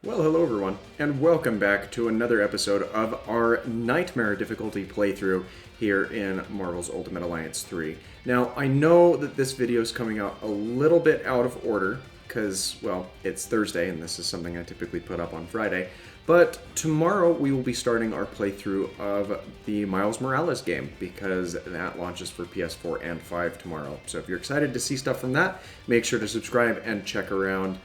Well, hello everyone, and welcome back to another episode of our Nightmare difficulty playthrough here in Marvel's Ultimate Alliance 3. Now, I know that this video is coming out a little bit out of order, because, well, it's Thursday, and this is something I typically put up on Friday, but tomorrow we will be starting our playthrough of the Miles Morales game, because that launches for PS4 and 5 tomorrow. So if you're excited to see stuff from that, make sure to subscribe and check around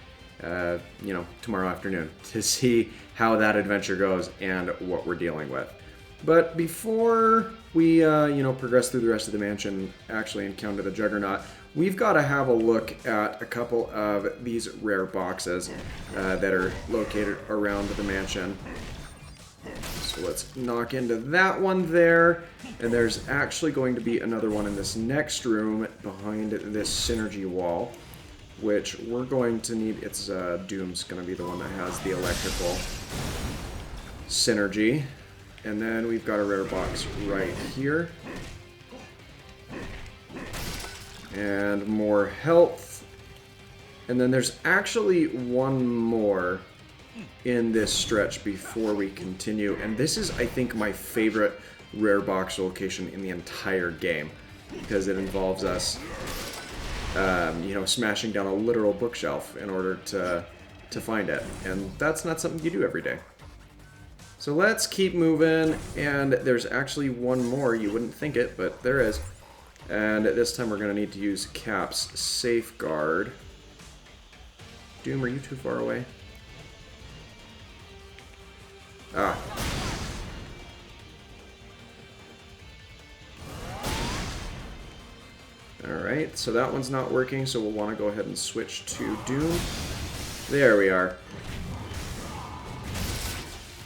tomorrow afternoon to see how that adventure goes and what we're dealing with. But before we, progress through the rest of the mansion, actually encounter the Juggernaut, we've got to have a look at a couple of these rare boxes that are located around the mansion. So let's knock into that one there, and there's actually going to be another one in this next room behind this synergy wall, which we're going to need. It's Doom's going to be the one that has the electrical synergy. And then we've got a rare box right here. And more health. And then there's actually one more in this stretch before we continue. And this is, I think, my favorite rare box location in the entire game, because it involves us smashing down a literal bookshelf in order to find it. And that's not something you do every day. So let's keep moving, and there's actually one more. You wouldn't think it, but there is. And this time we're going to need to use Cap's Safeguard. Doom, are you too far away? Ah. Alright, so that one's not working, so we'll want to go ahead and switch to Doom. There we are.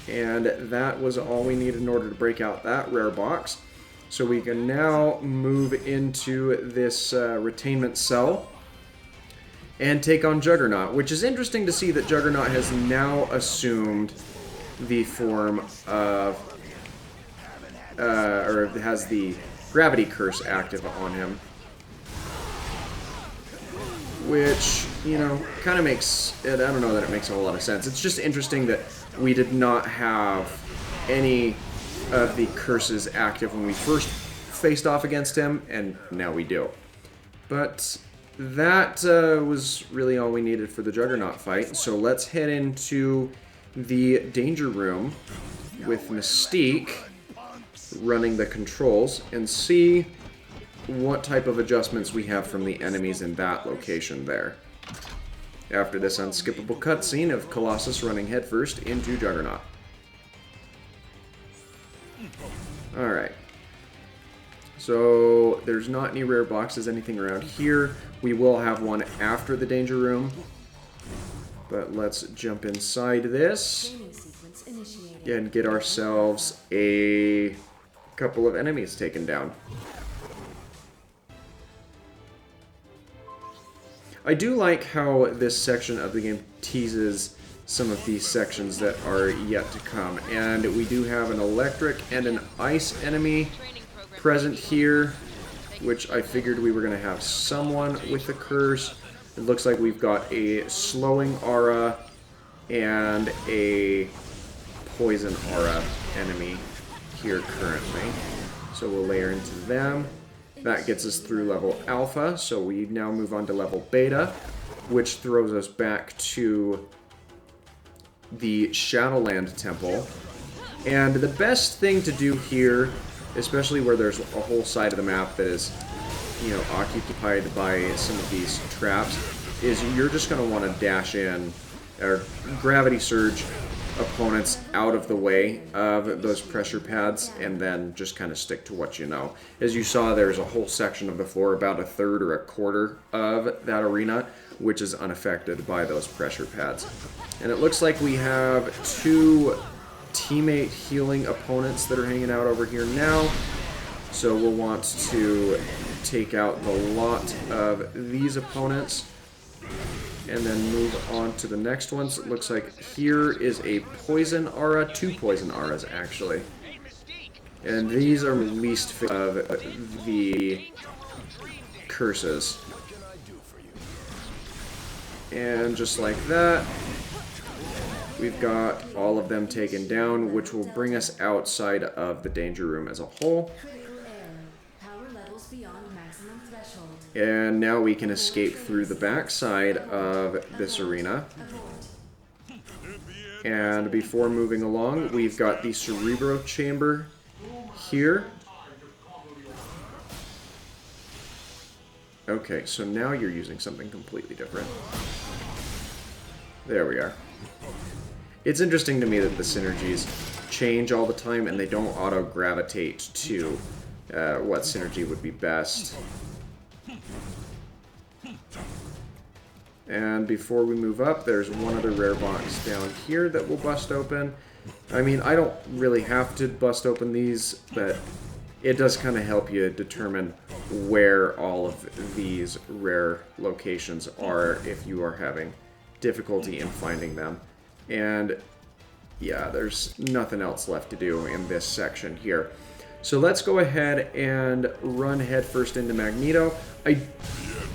And that was all we needed in order to break out that rare box. So we can now move into this retainment cell and take on Juggernaut, which is interesting to see that Juggernaut has now assumed the form of, or has the gravity curse active on him. Which, kind of makes, I don't know that it makes a whole lot of sense. It's just interesting that we did not have any of the curses active when we first faced off against him, and now we do. But that was really all we needed for the Juggernaut fight, so let's head into the Danger Room with Mystique running the controls and see what type of adjustments we have from the enemies in that location there. After this unskippable cutscene of Colossus running headfirst into Juggernaut. Alright. So, there's not any rare boxes, anything around here. We will have one after the Danger Room. But let's jump inside this and get ourselves a couple of enemies taken down. I do like how this section of the game teases some of these sections that are yet to come. And we do have an electric and an ice enemy present here, which I figured we were going to have someone with the curse. It looks like we've got a slowing aura and a poison aura enemy here currently. So we'll layer into them. That gets us through level alpha, so we now move on to level beta, which throws us back to the Shadowland Temple. And the best thing to do here, especially where there's a whole side of the map that is, occupied by some of these traps, is you're just going to want to dash in, or gravity surge opponents out of the way of those pressure pads, and then just kind of stick to what you know. As you saw, there's a whole section of the floor, about a third or a quarter of that arena, which is unaffected by those pressure pads. And it looks like we have two teammate healing opponents that are hanging out over here now. So we'll want to take out the lot of these opponents and then move on to the next ones. It looks like here is a poison aura, two poison auras actually. And these are least of the curses. And just like that, we've got all of them taken down, which will bring us outside of the danger room as a whole. And now we can escape through the backside of this arena. And before moving along, we've got the Cerebro Chamber here. Okay, so now you're using something completely different. There we are. It's interesting to me that the synergies change all the time and they don't auto-gravitate to what synergy would be best. And before we move up, there's one other rare box down here that will bust open. I mean, I don't really have to bust open these, but it does kind of help you determine where all of these rare locations are if you are having difficulty in finding them. And yeah, there's nothing else left to do in this section here. So let's go ahead and run headfirst into Magneto. I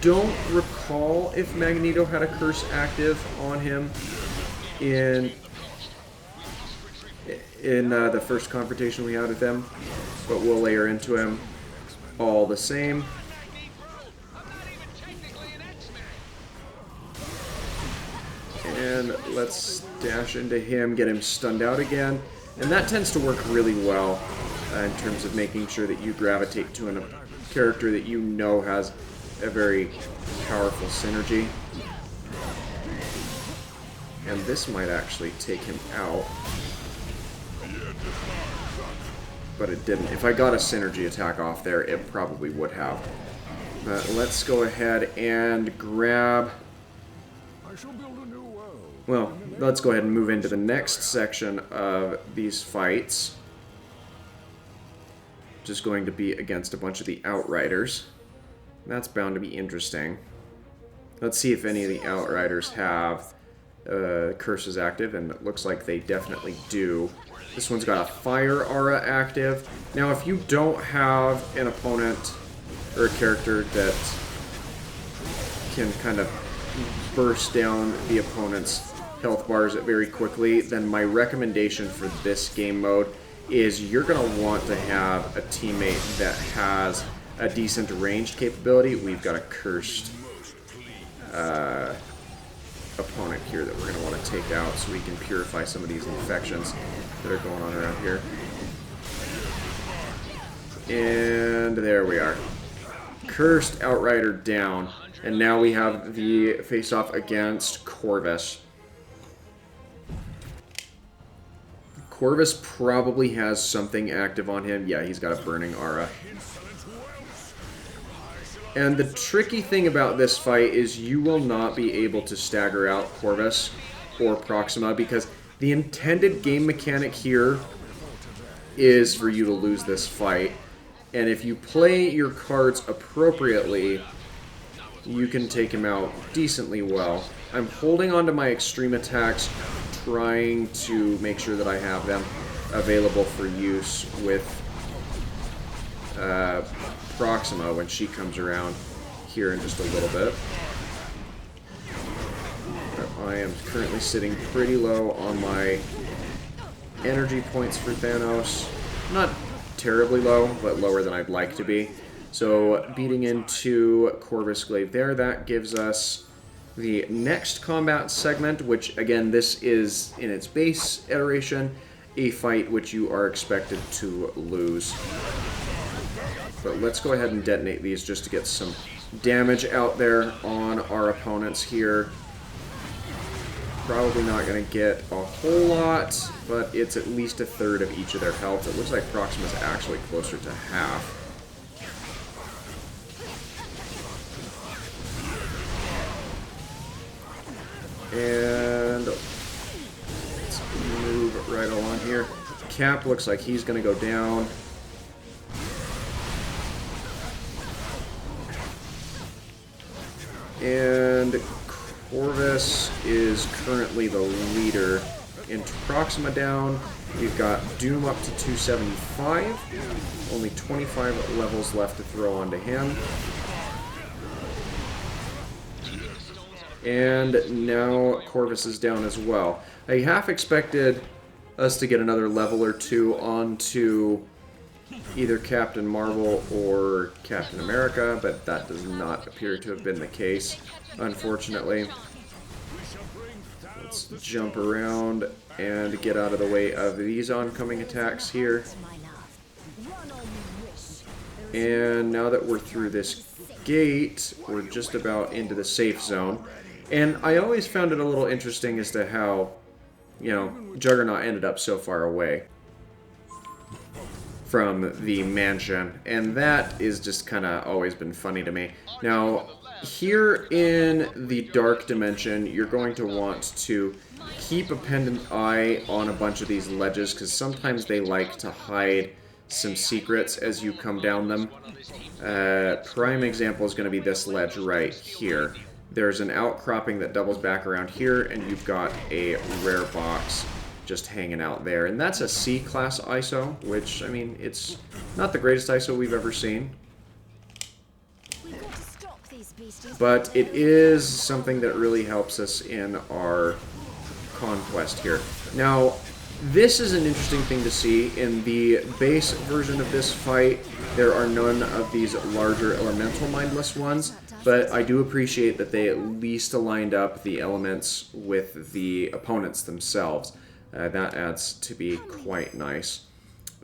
don't recall if Magneto had a curse active on him in the first confrontation we had with him, but we'll layer into him all the same. And let's dash into him, get him stunned out again. And that tends to work really well in terms of making sure that you gravitate to a character that you know has a very powerful synergy. And this might actually take him out. But it didn't. If I got a synergy attack off there, it probably would have. But let's go ahead and grab... Well, let's go ahead and move into the next section of these fights. Just going to be against a bunch of the Outriders. That's bound to be interesting. Let's see if any of the Outriders have curses active, and it looks like they definitely do. This one's got a Fire Aura active. Now, if you don't have an opponent or a character that can kind of burst down the opponent's health bars very quickly, then my recommendation for this game mode is you're going to want to have a teammate that has a decent ranged capability. We've got a cursed opponent here that we're going to want to take out so we can purify some of these infections that are going on around here. And there we are. Cursed Outrider down. And now we have the face-off against Corvus. Corvus probably has something active on him. Yeah, he's got a Burning Aura. And the tricky thing about this fight is you will not be able to stagger out Corvus or Proxima because the intended game mechanic here is for you to lose this fight. And if you play your cards appropriately, you can take him out decently well. I'm holding on to my extreme attacks, trying to make sure that I have them available for use with Proxima when she comes around here in just a little bit. I am currently sitting pretty low on my energy points for Thanos. Not terribly low, but lower than I'd like to be. So beating into Corvus Glaive there, that gives us the next combat segment, which again, this is in its base iteration, a fight which you are expected to lose. But let's go ahead and detonate these just to get some damage out there on our opponents here. Probably not going to get a whole lot, but it's at least a third of each of their health. It looks like Proxima's actually closer to half. And let's move right along here. Cap looks like he's going to go down. And Corvus is currently the leader. In Proxima down, we've got Doom up to 275. Only 25 levels left to throw onto him. And now Corvus is down as well. I half expected us to get another level or two onto either Captain Marvel or Captain America, but that does not appear to have been the case, unfortunately. Let's jump around and get out of the way of these oncoming attacks here. And now that we're through this gate, we're just about into the safe zone. And I always found it a little interesting as to how, you know, Juggernaut ended up so far away from the mansion, and that is just kind of always been funny to me. Now, here in the dark dimension, you're going to want to keep a pendant eye on a bunch of these ledges, because sometimes they like to hide some secrets as you come down them. Prime example is going to be this ledge right here. There's an outcropping that doubles back around here, and you've got a rare box just hanging out there. And that's a C-class ISO, which, I mean, it's not the greatest ISO we've ever seen. But it is something that really helps us in our conquest here. Now, this is an interesting thing to see. In the base version of this fight, there are none of these larger elemental mindless ones, but I do appreciate that they at least aligned up the elements with the opponents themselves. That adds to be quite nice.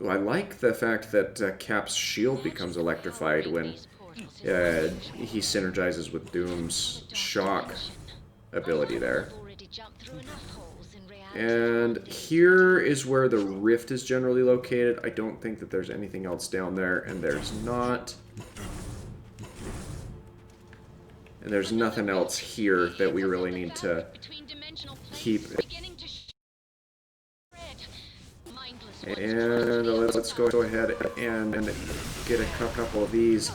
I like the fact that Cap's shield becomes electrified when he synergizes with Doom's shock ability there. And here is where the rift is generally located. I don't think that there's anything else down there, and there's not. And there's nothing else here that we really need to keep. And let's go ahead and get a couple of these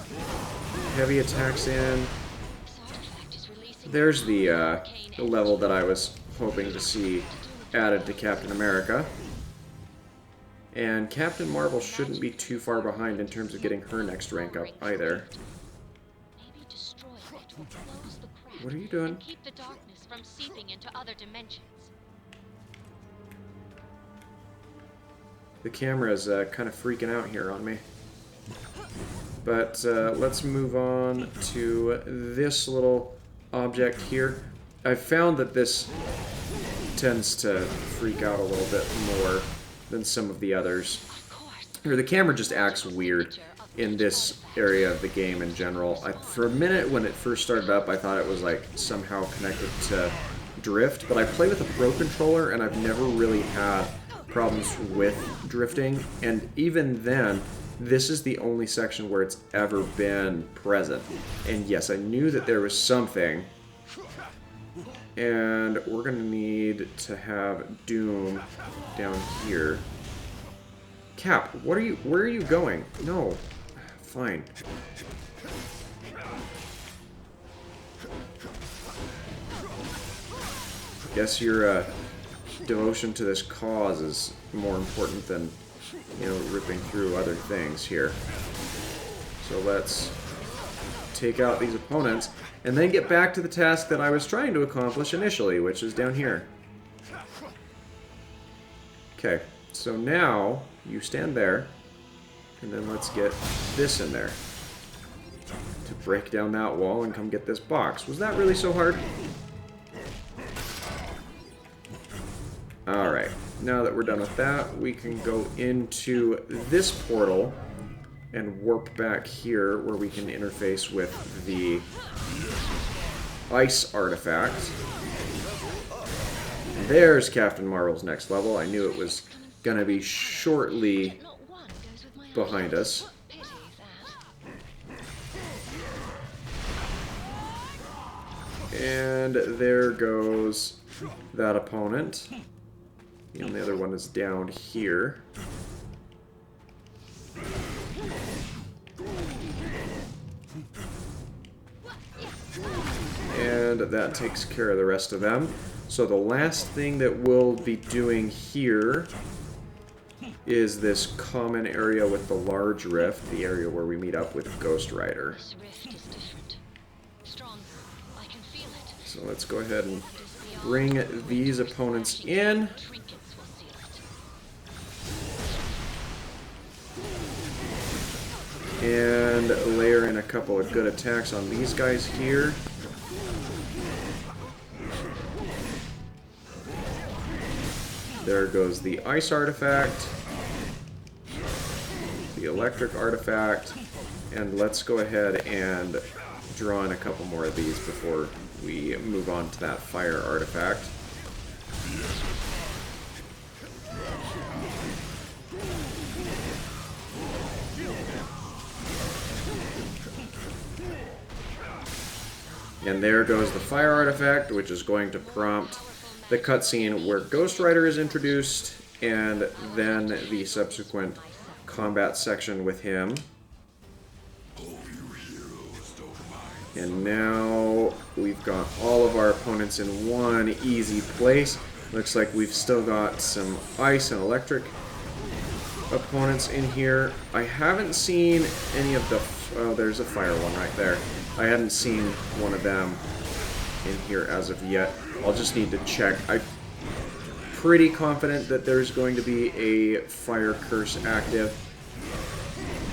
heavy attacks in. There's the level that I was hoping to see added to Captain America. And Captain Marvel shouldn't be too far behind in terms of getting her next rank up either. What are you doing? Keep the darkness from seeping into other dimensions. The camera is kind of freaking out here on me. But let's move on to this little object here. I've found that this tends to freak out a little bit more than some of the others. Or the camera just acts weird in this area of the game in general. For a minute when it first started up, I thought it was like somehow connected to drift, but I play with a Pro Controller and I've never really had problems with drifting, and even then, this is the only section where it's ever been present. And yes, I knew that there was something, and we're gonna need to have Doom down here. Cap, where are you going? No, fine. Guess your devotion to this cause is more important than, you know, ripping through other things here. So let's take out these opponents and then get back to the task that I was trying to accomplish initially, which is down here. Okay, so now you stand there, and then let's get this in there to break down that wall and come get this box. Was that really so hard? Alright, now that we're done with that, we can go into this portal and warp back here where we can interface with the ice artifact. There's Captain Marvel's next level. I knew it was going to be shortly behind us. And there goes that opponent. The only other one is down here. And that takes care of the rest of them. So the last thing that we'll be doing here is this common area with the large rift, the area where we meet up with Ghost Rider. So let's go ahead and bring these opponents in. Trinkets will seal it. And layer in a couple of good attacks on these guys here. There goes the ice artifact, the electric artifact, and let's go ahead and draw in a couple more of these before we move on to that fire artifact. And there goes the fire artifact, which is going to prompt the cutscene where Ghost Rider is introduced, and then the subsequent combat section with him. And now we've got all of our opponents in one easy place. Looks like we've still got some ice and electric opponents in here. I haven't seen any of the... Oh, there's a fire one right there. I hadn't seen one of them in here as of yet. I'll just need to check. I'm pretty confident that there's going to be a fire curse active.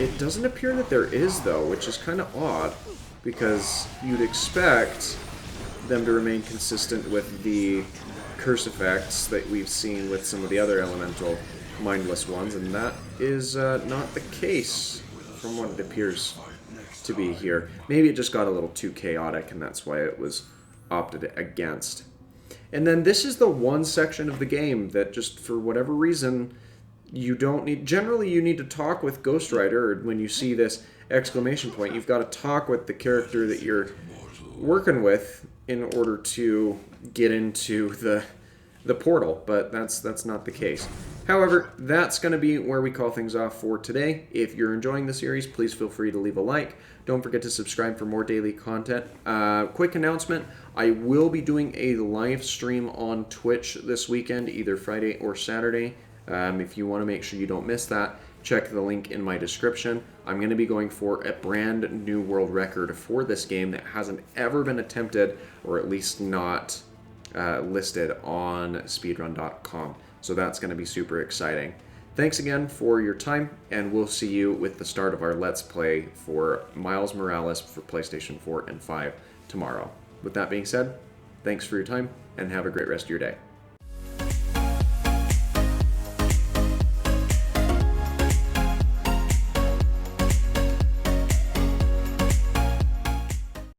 It doesn't appear that there is, though, which is kind of odd, because you'd expect them to remain consistent with the curse effects that we've seen with some of the other elemental mindless ones, and that is not the case from what it appears to be here. Maybe it just got a little too chaotic, and that's why it was opted against. And then this is the one section of the game that just for whatever reason you don't need. Generally you need to talk with Ghost Rider, or when you see this exclamation point, you've got to talk with the character that you're working with in order to get into the portal, but that's not the case. However, that's going to be where we call things off for today. If you're enjoying the series, please feel free to leave a like. Don't forget to subscribe for more daily content. Quick announcement, I will be doing a live stream on Twitch this weekend, either Friday or Saturday. If you want to make sure you don't miss that, check the link in my description. I'm going to be going for a brand new world record for this game that hasn't ever been attempted, or at least not listed on speedrun.com. So that's going to be super exciting. Thanks again for your time, and we'll see you with the start of our Let's Play for Miles Morales for PlayStation 4 and 5 tomorrow. With that being said, thanks for your time, and have a great rest of your day.